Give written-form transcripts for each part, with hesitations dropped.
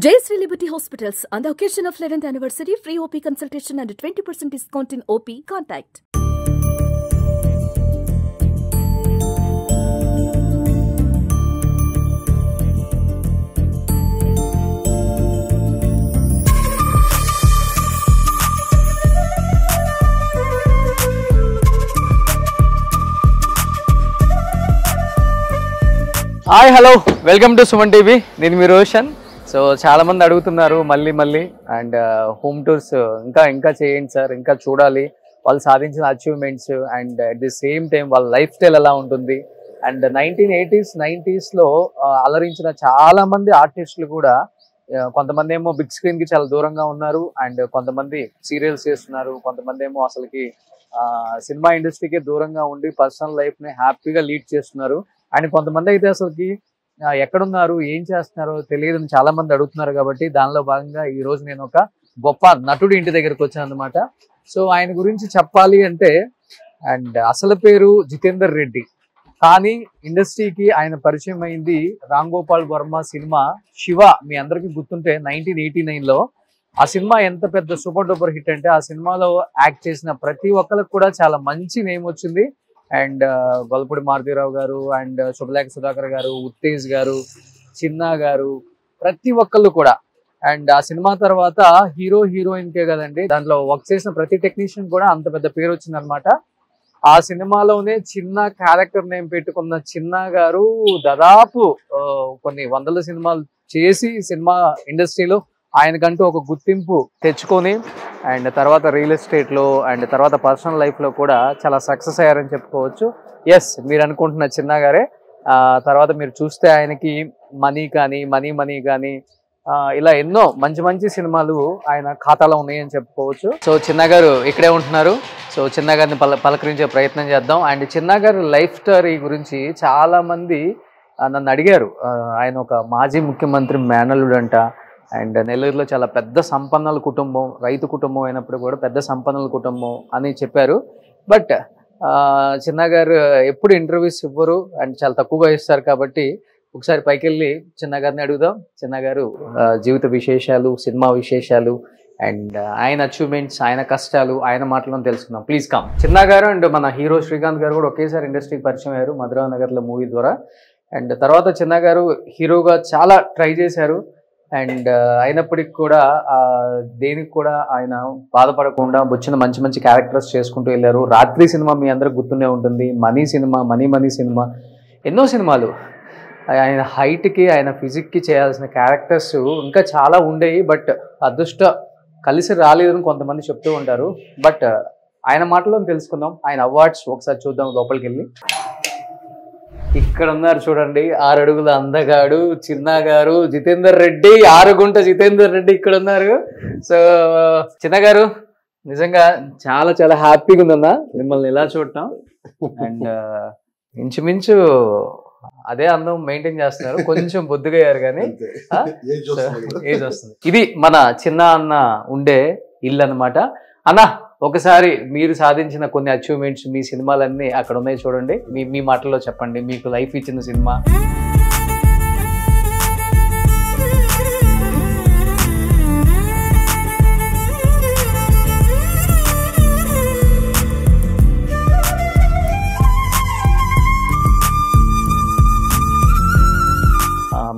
Jayashree Liberty Hospitals, on the occasion of 11th anniversary, free OP consultation and 20% discount in OP. Contact. Hi hello welcome to Suman TV. నేను మీ Roshan. So చాలా మంది అడుగుతున్నారు మళ్ళీ and home tours ఇంకా చేయండి sir, ఇంకా చూడాలి వాళ్ళు సాధించిన achievements and at the same time వాళ్ళ లైఫ్ స్టైల్ ఎలా ఉంటుంది. అండ్ 1980s 90sలో అలరించిన చాలా మంది ఆర్టిస్టులు కూడా కొంతమంది ఏమో బిగ్ స్క్రీన్ కి చాలా దూరంగా ఉన్నారు అండ్ కొంతమంది సీరియల్స్ చేస్తున్నారు, కొంతమంది ఏమో అసలుకి సినిమా ఇండస్ట్రీకే దూరంగా ఉండి పర్సనల్ లైఫ్ ని హ్యాపీగా లీడ్ చేస్తున్నారు. అండ్ కొంతమంది అయితే అసలుకి ఎక్కడున్నారు ఏం చేస్తున్నారో తెలియదు చాలా మంది అడుగుతున్నారు. కాబట్టి దానిలో భాగంగా ఈ రోజు నేను ఒక గొప్ప నటుడు ఇంటి దగ్గరకు వచ్చాను అనమాట. సో ఆయన గురించి చెప్పాలి అంటే అండ్ అసలు పేరు జితేందర్ రెడ్డి, కానీ ఇండస్ట్రీకి ఆయన పరిచయం అయింది రామ్ గోపాల్ వర్మ సినిమా శివ. మీ అందరికీ గుర్తుంటే 1989లో ఆ సినిమా ఎంత పెద్ద సూపర్ డూపర్ హిట్ అంటే ఆ సినిమాలో యాక్ట్ చేసిన ప్రతి ఒక్కరికి కూడా చాలా మంచి నేమ్ వచ్చింది. అండ్ గొల్లపూడి మారుతీరావు గారు అండ్ శుభలేఖ సుధాకర్ గారు, ఉత్తేజ్ గారు, చిన్నా గారు, ప్రతి ఒక్కళ్ళు కూడా. అండ్ ఆ సినిమా తర్వాత హీరోయిన్కే కదండి, దాంట్లో వర్క్ చేసిన ప్రతి టెక్నీషియన్ కూడా అంత పెద్ద పేరు వచ్చింది అనమాట. ఆ సినిమాలోనే చిన్న క్యారెక్టర్ నేమ్ పెట్టుకున్న చిన్నా గారు దాదాపు కొన్ని వందల సినిమాలు చేసి సినిమా ఇండస్ట్రీలో ఆయనకంటూ ఒక గుర్తింపు తెచ్చుకొని అండ్ తర్వాత రియల్ ఎస్టేట్లో అండ్ తర్వాత పర్సనల్ లైఫ్లో కూడా చాలా సక్సెస్ అయ్యారని చెప్పుకోవచ్చు. ఎస్, మీరు అనుకుంటున్న చిన్నా గారే. తర్వాత మీరు చూస్తే ఆయనకి మనీ కానీ ఇలా ఎన్నో మంచి సినిమాలు ఆయన ఖాతాలో ఉన్నాయని చెప్పుకోవచ్చు. సో చిన్నా గారు ఇక్కడే ఉంటున్నారు. సో చిన్నా గారిని పలకరించే ప్రయత్నం చేద్దాం. అండ్ చిన్నా గారి లైఫ్ స్టోరీ గురించి చాలా మంది నన్ను అడిగారు. ఆయన ఒక మాజీ ముఖ్యమంత్రి మేనల్లుడు అంట. అండ్ నెల్లూరులో చాలా పెద్ద సంపన్నుల కుటుంబం, రైతు కుటుంబం అయినప్పుడు కూడా పెద్ద సంపన్నుల కుటుంబం అని చెప్పారు. బట్ చిన్న గారు ఎప్పుడు ఇంటర్వ్యూస్ ఇవ్వరు అండ్ చాలా తక్కువగా ఇస్తారు. కాబట్టి ఒకసారి పైకి వెళ్ళి చిన్న గారిని అడుగుదాం. చిన్న గారు జీవిత విశేషాలు, సినిమా విశేషాలు అండ్ ఆయన అచీవ్మెంట్స్, ఆయన కష్టాలు, ఆయన మాటలను తెలుసుకుందాం. Please come. చిన్న గారు అండ్ మన హీరో శ్రీకాంత్ గారు కూడా ఒకేసారి ఇండస్ట్రీకి పరిచయం అయ్యారు మధురానగర్లో మూవీ ద్వారా. అండ్ తర్వాత చిన్న గారు హీరోగా చాలా ట్రై చేశారు. అండ్ అయినప్పటికి కూడా దేనికి కూడా ఆయన బాధపడకుండా వచ్చిన మంచి క్యారెక్టర్స్ చేసుకుంటూ వెళ్ళారు. రాత్రి సినిమా మీ అందరికి గుర్తుండే ఉంటుంది, మనీ సినిమా, మనీ సినిమా, ఎన్నో సినిమాలు. ఆయన హైట్కి ఆయన ఫిజిక్కి చేయాల్సిన క్యారెక్టర్స్ ఇంకా చాలా ఉండేవి. బట్ అదృష్ట కలిసి రాలేదని కొంతమంది చెప్తూ ఉంటారు. బట్ ఆయన మాటలో తెలుసుకుందాం. ఆయన అవార్డ్స్ ఒకసారి చూద్దాం లోపలికి వెళ్ళి. ఇక్కడ ఉన్నారు చూడండి, 6 అడుగుల అందగాడు చిన్నా గారు, జితేందర్ రెడ్డి, 6 గుంట జితేందర్ రెడ్డి ఇక్కడ ఉన్నారు. సో చిన్న గారు నిజంగా చాలా హ్యాపీగా ఉందన్నా మిమ్మల్ని ఇలా చూడటం. అండ్ ఇంచుమించు అదే అందం మెయింటైన్ చేస్తున్నారు, కొంచెం బొద్దుగా అయ్యారు కానీ ఏజ్ వస్తుంది. ఇది మన చిన్న అన్న ఉండే ఇల్లు అనమాట. అన్న ఒకసారి మీరు సాధించిన కొన్ని అచీవ్మెంట్స్, మీ సినిమాలన్నీ అక్కడ ఉన్నాయి చూడండి. మీ మాటల్లో చెప్పండి, మీకు లైఫ్ ఇచ్చిన సినిమా.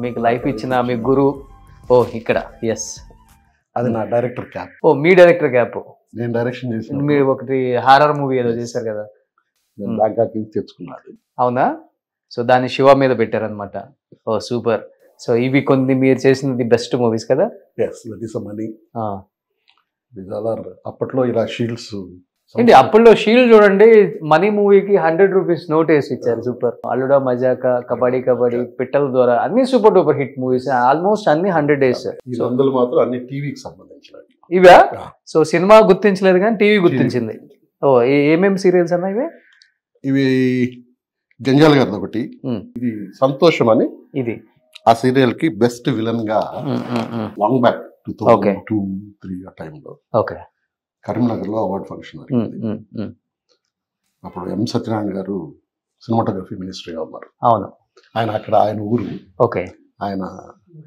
మీకు లైఫ్ ఇచ్చిన మీ గురు. ఇక్కడ ఎస్, అది నా డైరెక్టర్ క్యాప్. మీ డైరెక్టర్ క్యాప్. నేను డైరెక్షన్ చేసిన మీరు ఒకటి హారర్ మూవీ ఏదో చేశారు కదా, బ్యాంకాక్ నుంచి తెచ్చుకున్నాడు. అవునా? సో దాన్ని శివ మీద పెట్టారనమాట. సూపర్. సో ఇవి కొన్ని మీరు చేసిన బెస్ట్ మూవీస్ కదా. మనీ అప్పట్లో ఇలా షీల్డ్స్ ఏంటి, అప్పట్లో షీల్డ్ చూడండి, మనీ మూవీకి 100 రూపీస్ నోట్ వేసి ఇచ్చారు. సూపర్. అల్లుడా మజాకా, కబడ్డీ, పిట్టల ద్వారా అన్ని super duper hit movies, almost అన్ని 100 days. అందులో మాత్రం అన్ని టీవీకి సంబంధించిన ఇవా? సో సినిమా గుర్తించలేదు కానీ టీవీ గుర్తించింది. ఏమేమి సీరియల్స్ అన్నా ఇవి? ఇవి జంజాల్ గారిది ఒకటి, ఇది సంతోషం అని, ఇది ఆ సీరియల్ కి బెస్ట్ విలన్ గా లాంగ్ బ్యాక్ 2002-03 ఆ టైంలో కరీంనగర్ లో అవార్డు ఫంక్షన్. అప్పుడు ఎం సత్యనారాయణ గారు సినిమాటోగ్రఫీ మినిస్ట్రీగా ఉన్నారు. అవును, ఆయన అక్కడ ఆయన ఊరు. ఆయన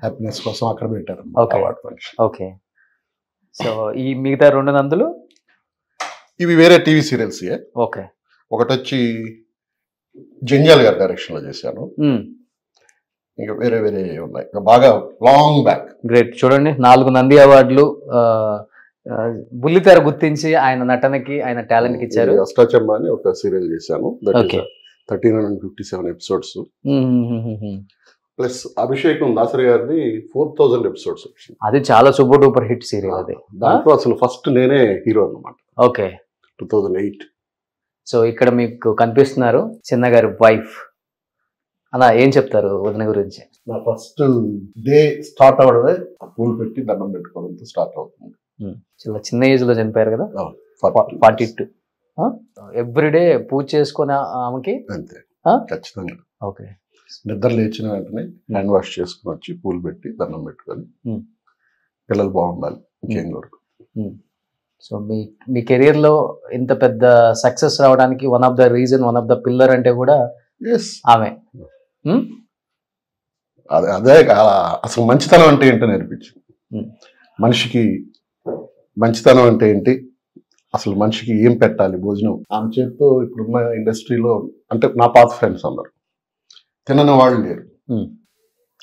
హ్యాపీనెస్ కోసం అక్కడ పెట్టారు అవార్డ్ ఫంక్షన్. ఓకే. సో ఈ మిగతా 2 నందులు ఇవి వేరే టీవీ సీరియల్స్. ఓకే. ఒకటి వచ్చి జంజాల్ గారి డైరెక్షన్ లో చేశాను. ఇంకా వేరే వేరే ఉన్నాయి బాగా లాంగ్ బ్యాక్. గ్రేట్. చూడండి 4 నంది అవార్డులు బుల్లితెర గుర్తించి ఆయన నటనకి ఆయన టాలెంట్ కి ఇచ్చారు. అష్టాచమ్మ అని ఒక సీరియల్ చేశాను. 1357 ఎపిసోడ్స్. ప్లస్ అభిషేకం దాసరి గారిది 4000 ఎపిసోడ్స్ వచ్చింది. అది చాలా సూపర్ డూపర్ హిట్ సీరియల్. అది దాంట్లో అసలు ఫస్ట్ నేనే హీరో అన్నమాట. ఓకే. 2008. సో ఇక్కడ మీకు కనిపిస్తున్నారు చిన్న గారి వైఫ్. అలా ఏం చెప్తారు వదిన గురించి? నా ఫస్ట్ డే స్టార్ట్ అవడమే పూలు పెట్టి దండం పెట్టుకోవడంతో స్టార్ట్ అవుతుంది. చాలా చిన్న ఏజ్ లో చనిపోయారు కదా, 42. ఎవ్రీడే పూజ చేసుకునే ఆమెకి అంతే ఖచ్చితంగా. ఓకే. నిద్ర లేచిన వెంటనే హ్యాండ్ వాష్ చేసుకుని వచ్చి పూలు పెట్టి దండం పెట్టుకొని పిల్లలు బాగుండాలి, ఇంకేం కోరుకు. సో మీ కెరీర్ లో ఇంత పెద్ద సక్సెస్ రావడానికి one of the reason, one of the pillar అంటే కూడా ఆమె. అదే అసలు మంచితనం అంటే ఏంటో నేర్పించింది. మనిషికి మంచితనం అంటే ఏంటి, అసలు మనిషికి ఏం పెట్టాలి భోజనం. ఆమె చేతితో ఇప్పుడున్న ఇండస్ట్రీలో అంటే నా పాత ఫ్రెండ్స్ అందరు తినని వాళ్ళు లేరు.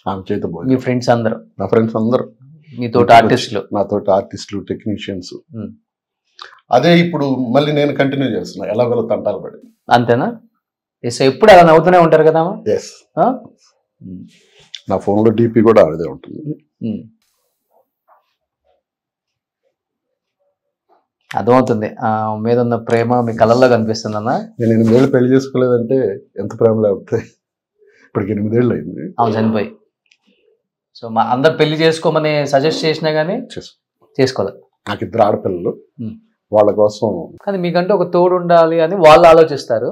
ఆమె చేతి భోజనం. మీ ఫ్రెండ్స్ అందరు? నా ఫ్రెండ్స్ అందరు మీతోటి ఆర్టిస్టులు, నాతోటి ఆర్టిస్టులు, టెక్నీషియన్స్. అదే ఇప్పుడు మళ్ళీ నేను కంటిన్యూ చేస్తున్నా, ఎలాగోలా తంటాలు పడి. అంతేనా? ఎప్పుడు అలా నవ్వుతూనే ఉంటారు కదా? ఎస్. నా ఫోన్లో డీపీ కూడా అదే ఉంటుంది. అర్థమవుతుంది మీద ఉన్న ప్రేమ మీ కళ్ళల్లో కనిపిస్తుంది అన్న. నేను 8 ఏళ్ళు పెళ్లి చేసుకోలేదంటే ఎంత ప్రేమ లేకపోతే ఇప్పటికి 8 ఏళ్ళు అయింది. అవును, చనిపోయి. సో మా అందరు పెళ్లి చేసుకోమని సజెస్ట్ చేసినా కానీ చేసుకోలేదు. నాకు 2 ఆడపిల్లలు, వాళ్ళ కోసం. కానీ మీకంటే ఒక తోడు ఉండాలి అని వాళ్ళు ఆలోచిస్తారు.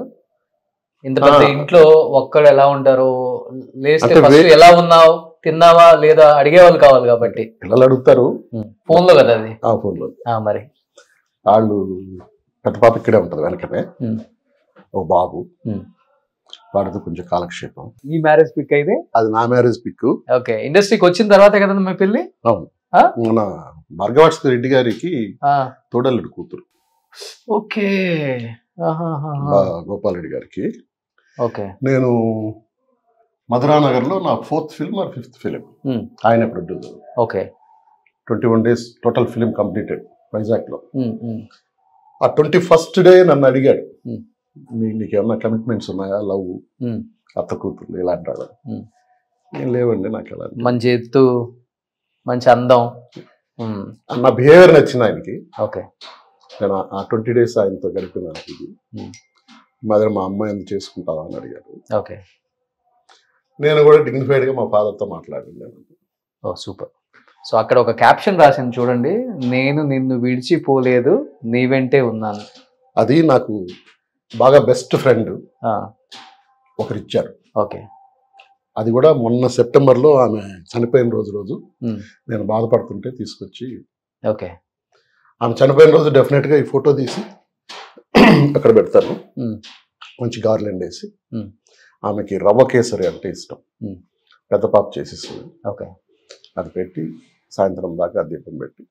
ఇంత పెద్ద ఇంట్లో ఒక్కడు ఎలా ఉంటారు, లేస్తే ఫస్ట్ ఎలా ఉన్నావు, తిన్నావా లేదా అడిగేవాళ్ళు కావాలి కాబట్టి. పిల్లలు అడుగుతారు ఫోన్ లో కదా అది. ఫోన్లో మరి వాళ్ళు పెద్ద పాప ఇక్కడే ఉంటది వెనకనే, ఓ బాబు, వాడితో కొంచెం కాలక్షేపం. మీ మ్యారేజ్ పిక్ అయితే? అది నా మ్యారేజ్ పిక్. ఓకే. ఇండస్ట్రీకి వచ్చిన తర్వాతే కదా మీ పెళ్లి? అవును. మన భార్గవాట్స్ రెడ్డి గారికి తోడల్లుడు కూతురు. ఓకే. గోపాల్ రెడ్డి గారికి. ఓకే. నేను మధురానగర్ లో నా 4th film or 5th film ఆయన producer. Okay. 21 days total film completed Vizag లో. ఆ 21st డే నన్ను అడిగాడు, నీకేమన్నా కమిట్మెంట్స్ ఉన్నాయా, లవ్, అత్త కూతురు ఇలాంటి వాడు. ఏం లేవండి నాకు. ఎలా మంచి ఎత్తు, మంచి అందం, నా బిహేవియర్ నచ్చింది ఆయనకి. ఓకే. నేను ఆ 20 days ఆయనతో గడిపినాను. ఇది మాదిరి మా అమ్మాయి ఎందుకు చేసుకుంటావా అని అడిగారు. ఓకే. నేను కూడా డిగ్నిఫైడ్గా మా ఫాదర్తో మాట్లాడాను. ఓ సూపర్. సో అక్కడ ఒక క్యాప్షన్ రాసింది చూడండి, నేను నిన్ను విడిచిపోలేదు, నీ వెంటే ఉన్నాను. అది నాకు బాగా బెస్ట్ ఫ్రెండ్ ఒకరిచ్చారు. ఓకే. అది కూడా మొన్న సెప్టెంబర్లో ఆమె చనిపోయిన రోజు నేను బాధపడుతుంటే తీసుకొచ్చి. ఓకే. ఆమె చనిపోయిన రోజు డెఫినెట్గా ఈ ఫోటో తీసి అక్కడ పెడతాను, మంచి గార్లెండ్ వేసి. ఆమెకి రవ్వ కేసరి అంటే ఇష్టం, పెద్ద పాప చేసేస్తుంది. ఓకే. అది పెట్టి సాయంత్రం దాకా దీపం పెట్టి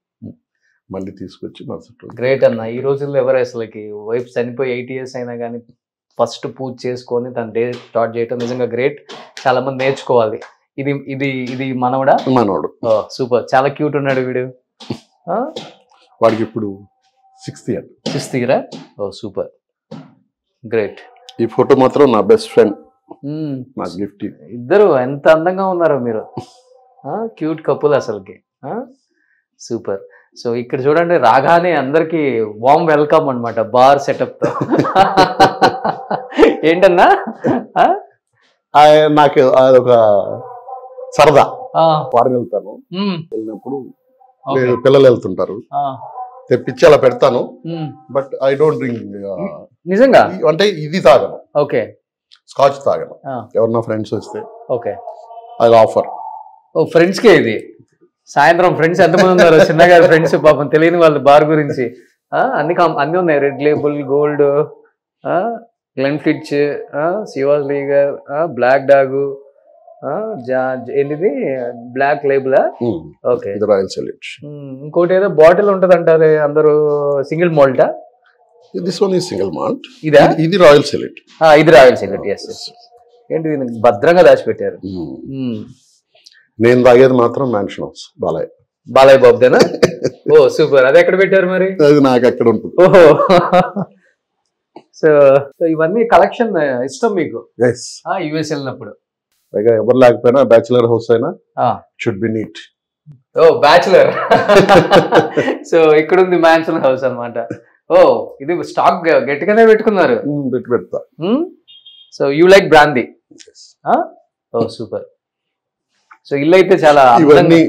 మళ్ళీ తీసుకొచ్చి మరుసటి. గ్రేట్ అన్న. ఈ రోజుల్లో ఎవరు అసలుకి వైఫ్ చనిపోయి 8 years అయినా కానీ ఫస్ట్ పూజ చేసుకొని తన డే స్టార్ట్ చేయటం నిజంగా గ్రేట్. చాలా మంది నేర్చుకోవాలి. ఇది ఇది ఇది మనవడా? మనవడు. సూపర్. చాలా క్యూట్ ఉన్నాడు వీడు. వాడికి ఇప్పుడు 6th year. 6th year? ఓ సూపర్, గ్రేట్. ఈ ఫోటో మాత్రం నా బెస్ట్ ఫ్రెండ్ నా గిఫ్ట్. ఇద్దరు ఎంత అందంగా ఉన్నారో మీరు, క్యూట్ కపుల్ అసలుకి. సూపర్. సో ఇక్కడ చూడండి, రాగానే అందరికి వామ్ వెల్కమ్ అనమాట, బార్ సెటప్ తో. ఏంటన్నా? నాకు అదొక సరదా. ఫారెన్ వెళ్తాను, వెళ్ళినప్పుడు పిల్లలు వెళ్తుంటారు, తెప్పించి అలా పెడతాను. But I don't drink. నిజంగా అంటే ఇది తాగను. ఓకే. స్కాచ్ తాగను. ఎవరన్నా ఫ్రెండ్స్ వస్తే ఓకే ఐ ఆఫర్. ఓ ఫ్రెండ్స్ కే ఇది. సాయంత్రం ఫ్రెండ్స్ ఎంతమంది ఉన్నారు చిన్నగారి ఫ్రెండ్స్, పాపం తెలియని వాళ్ళు బార్ గురించి. అన్ని ఉన్నాయి, Red Label, Gold, Glenfiddich, Chivas Regal, Black Dog, ఏంటిది బ్లాక్ లేబుల్. ఓకే, ఇది రాయల్ సెల్యూట్. ఇంకోటి ఏదో బాటిల్ ఉంటది అంటారు అందరూ, సింగిల్ మాల్టా? This one is single malt. ఇదా? ఇది రాయల్ సెల్యూట్. ఇది రాయల్ సెల్యూట్. ఎస్. ఏంటి భద్రంగా దాచిపెట్టారు. నేను తాగేది మాత్రం మ్యాన్షన్ హౌస్ బాలయ్య బాబుదేనా? ఓ సూపర్. అది ఎక్కడ పెట్టారు మరి? అది నాకు ఎక్కడ ఉంటుంది. ఓహో. సో ఇవన్నీ కలెక్షన్ ఇష్టం మీకు యుఎస్ వెళ్ళినప్పుడు? ఎవరు లేకపోయినా బ్యాచులర్ హౌస్ అయినా should be neat. Oh bachelor. So ఇక్కడ ఉంది మ్యాన్షన్ హౌస్ అన్నమాట. ఓ ఇది స్టాక్ గట్టిగానే పెట్టుకున్నారు. పెడతా. So you like brandy? Oh super. So ఇల్లు అయితే చాలా ఇవన్నీ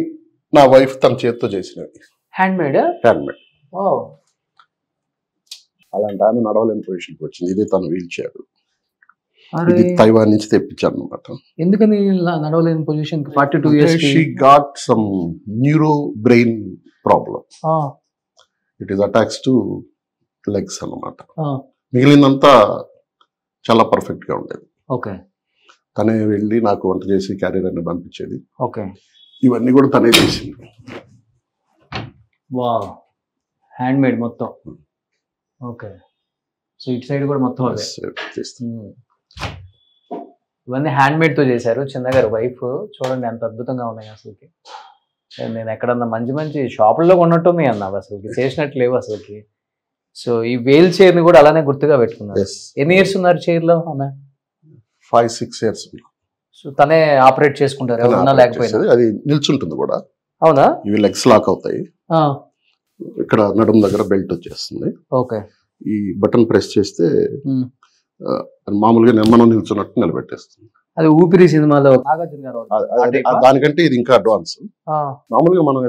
నా వైఫ్ తన చేతితో చేసినవి. Hand made. ఓ అలాంటి ఆమె నడవలేని పొజిషన్కి వచ్చింది. ఇది తను వీల్ చైర్. ఇది తైవాన్ నుంచి తెప్పించాను అనమాట. ఎందుకని నడవలేని position? 42 years. She got some neuro brain problem. It is attacks to legs అన్నమాట. మిగిలిందంతా చాలా పర్ఫెక్ట్ గా ఉండేది. ఓకే. తనే వెళ్ళి నాకు వంట చేసి క్యారియర్ అన్ని పంపించేది. ఓకే. ఇవన్నీ కూడా తనే చేసింది. వావ్, హ్యాండ్ మేడ్ మొత్తం. ఓకే. సో ఇటు సైడ్ కూడా మొత్తం ఇవన్నీ హ్యాండ్ మేడ్ తో చేశారు. చిన్న గారు వైఫ్ చూడండి ఎంత అద్భుతంగా ఉన్నాయి అసలుకి. నేను ఎక్కడన్నా మంచి మంచి షాపుల్లో కొన్నట్టున్నాయి అన్నా, అసలుకి చేసినట్టు లేవు అసలుకి. సో ఈ వేల్ చైర్ ని కూడా అలానే గుర్తుగా పెట్టుకున్నారు. ఎన్ని ఇయర్స్ ఉన్నారు చైర్ లో ఆమె? 5-6 years. సో తనే ఆపరేట్ చేసుకుంటారు ఎవరన్నా లేకపోయినా? అది నిల్చుంటుంది కూడా. అవునా? ఇవి లెగ్స్ లాక్ అవుతాయి. ఇక్కడ నడుము దగ్గర బెల్ట్ వచ్చేస్తుంది. ఓకే. ఈ బటన్ ప్రెస్ చేస్తే మామూలుగా మనం నిల్చున్నట్టు నిలబెట్టేస్తుంది. అది ఊపిరి సినిమాలో దానికంటే ఇది ఇంకా అడ్వాన్స్. మామూలుగా మనం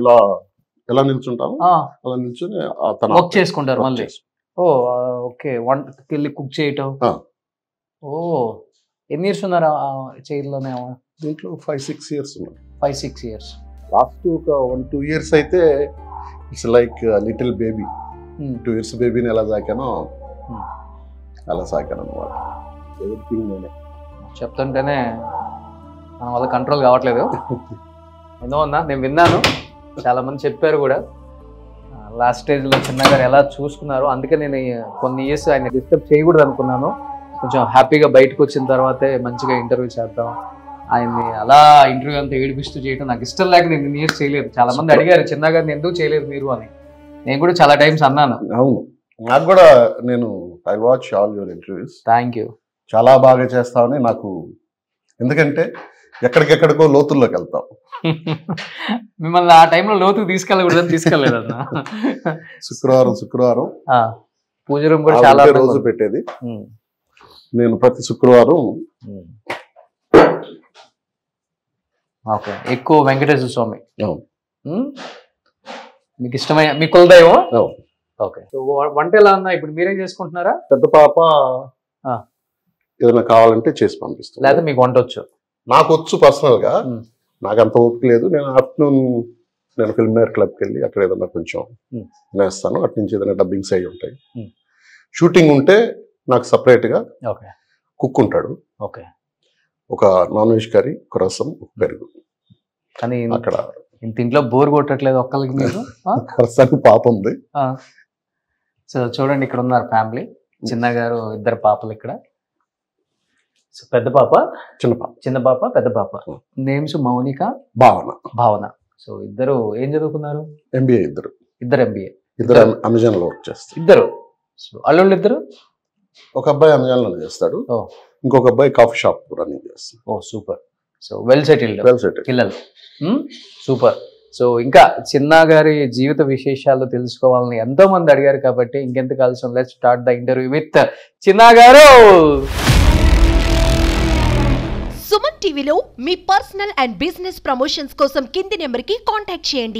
ఎలా నిల్చుంటాము అలా నిల్చుని వర్క్ చేసుకుంటారు మళ్ళీ. ఓ ఓకే. వంటకి వెళ్ళి కుక్ చేయటం. ఓ ఎన్ని ఇయర్స్ ఉన్నారు చైర్ లోనే? దీంట్లో 5-6 years ఉన్నారు. 5-6 years. లాస్ట్ ఒక 1-2 years అయితే it's like little baby. 2 years బేబీని ఎలా సాకానో అలా సాకాను అనమాట. ఎవ్రీథింగ్ నేనే. చెప్తుంటేనే మన వల్ల కంట్రోల్ కావట్లేదు. ఎన్నో అన్నా నేను విన్నాను, చాలా మంది చెప్పారు కూడా. లాస్ట్ స్టేజ్లో చిన్నగారు ఎలా చూసుకున్నారు. అందుకే నేను కొన్ని ఇయర్స్ ఆయన డిస్టర్బ్ చేయకూడదు అనుకున్నాను. కొంచెం హ్యాపీగా బయటకు వచ్చిన తర్వాతే మంచిగా ఇంటర్వ్యూ చేద్దాం. ఆయన్ని అలా ఇంటర్వ్యూ అంతా ఏడిపిస్తూ చేయడం నాకు ఇష్టం లేక నేను ఇన్ని ఇయర్స్ చేయలేదు. చాలా మంది అడిగారు చిన్నగారిని ఎందుకు చేయలేదు మీరు అని. నేను కూడా చాలా టైమ్స్ అన్నాను. అవును, నాకు కూడా నేను I watch all your interviews. Thank you. చాలా బాగా చేస్తామని నాకు, ఎందుకంటే ఎక్కడికెక్కడికో లోతుల్లోకి వెళ్తాం. మిమ్మల్ని ఆ టైంలో లోతుకు తీసుకెళ్ళకూడదని తీసుకెళ్ళలేదన్న. శుక్రవారం పూజ రూమ్ కూడా చాలా రోజు పెట్టేది. నేను ప్రతి శుక్రవారం ఓకే ఎక్కువ వెంకటేశ్వర స్వామి మీకు ఇష్టమైన మీ కులదైవం. ఓకే. వంట ఎలా ఉన్నా ఇప్పుడు మీరేం చేసుకుంటున్నారా? పెద్ద పాప ఏదైనా కావాలంటే చేసి పంపిస్తాను. లేదా మీకు వంట వచ్చు? నాకు వచ్చు పర్సనల్ గా, నాకు అంత ఓపిక లేదు. నేను ఆఫ్టర్నూన్ ఫిల్మ్ నగర్ క్లబ్కి వెళ్ళి అక్కడ ఏదైనా కొంచెం నేస్తాను. అటు నుంచి ఏదైనా డబ్బింగ్స్ అయ్యి ఉంటాయి. షూటింగ్ ఉంటే నాకు సపరేట్ గా కుక్ ఉంటాడు. ఓకే. ఒక నాన్ వెజ్ కర్రీ, ఒక రసం, ఒక పెరుగు. కానీ అక్కడ ఇంట్లో బోర్ కొట్టట్లేదు ఒక్కరికి? మీరు ప్రస్తుతానికి పాప ఉంది. సో చూడండి ఇక్కడ ఉన్నారు ఫ్యామిలీ. చిన్న గారు, 2 పాపలు ఇక్కడ. సో పెద్ద పాప, చిన్న పాప, పెద్ద పాప. నేమ్స్ మౌనిక, భావన. సో ఇద్దరు ఏం చదువుకున్నారు? MBA. ఇద్దరు MBA. ఇద్దరు అమెజాన్ లో వర్క్ చేస్తారు. ఇద్దరు. సో అల్లుళ్ళు ఇద్దరు? ఒక అబ్బాయి అమెజాన్ లో చేస్తాడు, ఇంకొక అబ్బాయి కాఫీ షాప్ రన్నింగ్ చేస్తాడు. ఓ సూపర్. సో వెల్ సెటిల్డ్ పిల్లలు. సూపర్. సో ఇంకా చిన్న గారి జీవిత విశేషాలు తెలుసుకోవాలని ఎంతో మంది అడిగారు కాబట్టి ఇంకెందుకు ఆలస్యం, let's start the interview with చిన్న గారు. సుమన్ టీవీలో మీ పర్సనల్ అండ్ బిజినెస్ ప్రమోషన్స్ కోసం కింది నెంబర్కి కాంటాక్ట్ చేయండి.